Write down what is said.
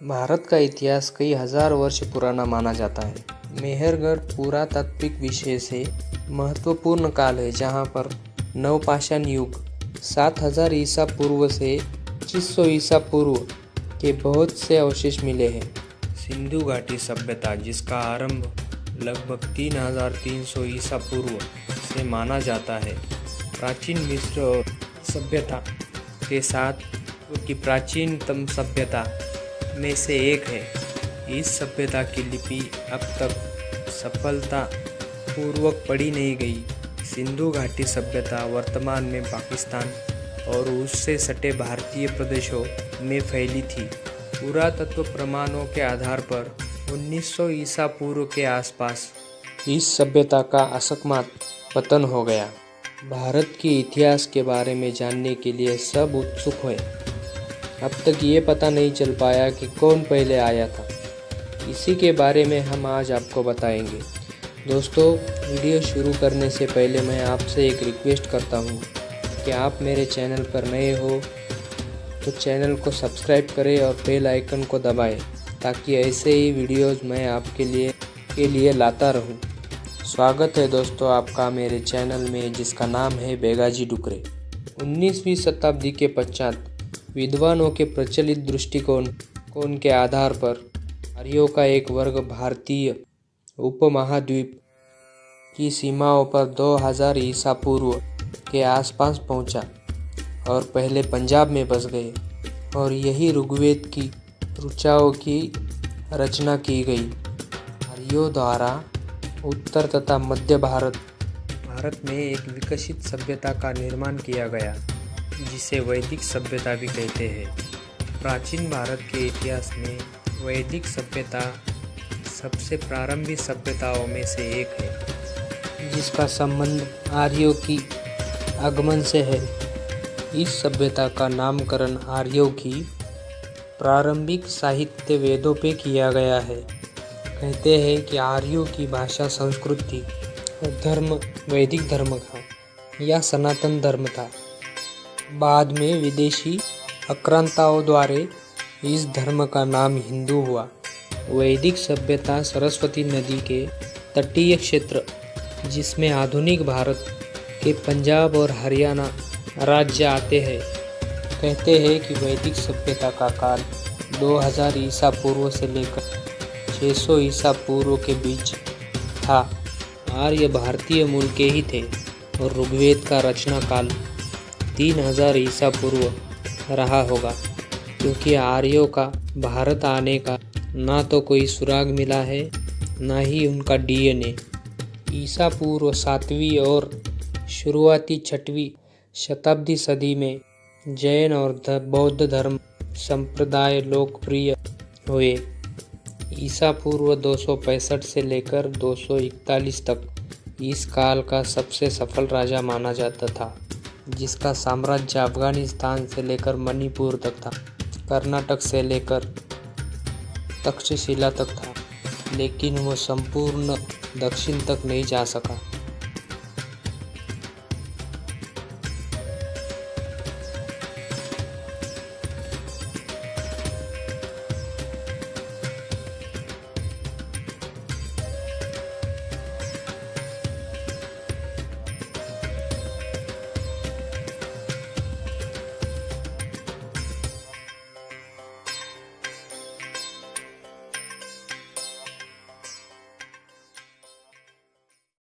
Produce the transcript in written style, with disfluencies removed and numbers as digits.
भारत का इतिहास कई हजार वर्ष पुराना माना जाता है। मेहरगढ़ पुरातात्विक विषय से महत्वपूर्ण काल है, जहाँ पर नवपाषाण युग 7000 ईसा पूर्व से 2500 ईसा पूर्व के बहुत से अवशेष मिले हैं। सिंधु घाटी सभ्यता, जिसका आरंभ लगभग 3300 ईसा पूर्व से माना जाता है, प्राचीन मिस्र और सभ्यता के साथ की प्राचीनतम सभ्यता में से एक है। इस सभ्यता की लिपि अब तक सफलता पूर्वक पढ़ी नहीं गई। सिंधु घाटी सभ्यता वर्तमान में पाकिस्तान और उससे सटे भारतीय प्रदेशों में फैली थी। पुरातत्व प्रमाणों के आधार पर 1900 ईसा पूर्व के आसपास इस सभ्यता का अकस्मात पतन हो गया। भारत के इतिहास के बारे में जानने के लिए सब उत्सुक हुए। अब तक ये पता नहीं चल पाया कि कौन पहले आया था। इसी के बारे में हम आज आपको बताएंगे। दोस्तों, वीडियो शुरू करने से पहले मैं आपसे एक रिक्वेस्ट करता हूँ कि आप मेरे चैनल पर नए हो तो चैनल को सब्सक्राइब करें और बेल आइकन को दबाएं, ताकि ऐसे ही वीडियोस मैं आपके लिए लाता रहूँ। स्वागत है दोस्तों आपका मेरे चैनल में, जिसका नाम है बेगाजी डुकरे। 19वीं शताब्दी के पश्चात विद्वानों के प्रचलित दृष्टिकोण के आधार पर आर्यों का एक वर्ग भारतीय उपमहाद्वीप की सीमाओं पर 2000 ईसा पूर्व के आसपास पहुंचा और पहले पंजाब में बस गए, और यही ऋग्वेद की ऋचाओं की रचना की गई। आर्यों द्वारा उत्तर तथा मध्य भारत में एक विकसित सभ्यता का निर्माण किया गया, जिसे वैदिक सभ्यता भी कहते हैं। प्राचीन भारत के इतिहास में वैदिक सभ्यता सबसे प्रारंभिक सभ्यताओं में से एक है, जिसका संबंध आर्यों की आगमन से है। इस सभ्यता का नामकरण आर्यों की प्रारंभिक साहित्य वेदों पे किया गया है। कहते हैं कि आर्यों की भाषा, संस्कृति और धर्म वैदिक धर्म था या सनातन धर्म था। बाद में विदेशी आक्रांताओं द्वारा इस धर्म का नाम हिंदू हुआ। वैदिक सभ्यता सरस्वती नदी के तटीय क्षेत्र, जिसमें आधुनिक भारत के पंजाब और हरियाणा राज्य आते हैं। कहते हैं कि वैदिक सभ्यता का काल 2000 ईसा पूर्व से लेकर 600 ईसा पूर्व के बीच था। आर्य भारतीय मूल के ही थे और ऋग्वेद का रचना काल 3000 ईसा पूर्व रहा होगा, क्योंकि आर्यों का भारत आने का ना तो कोई सुराग मिला है, ना ही उनका डीएनए। ईसा पूर्व 7वीं और शुरुआती 6वीं शताब्दी सदी में जैन और बौद्ध धर्म संप्रदाय लोकप्रिय हुए। ईसा पूर्व 265 से लेकर 241 तक इस काल का सबसे सफल राजा माना जाता था, जिसका साम्राज्य अफगानिस्तान से लेकर मणिपुर तक था, कर्नाटक से लेकर तक्षशिला तक था, लेकिन वो संपूर्ण दक्षिण तक नहीं जा सका।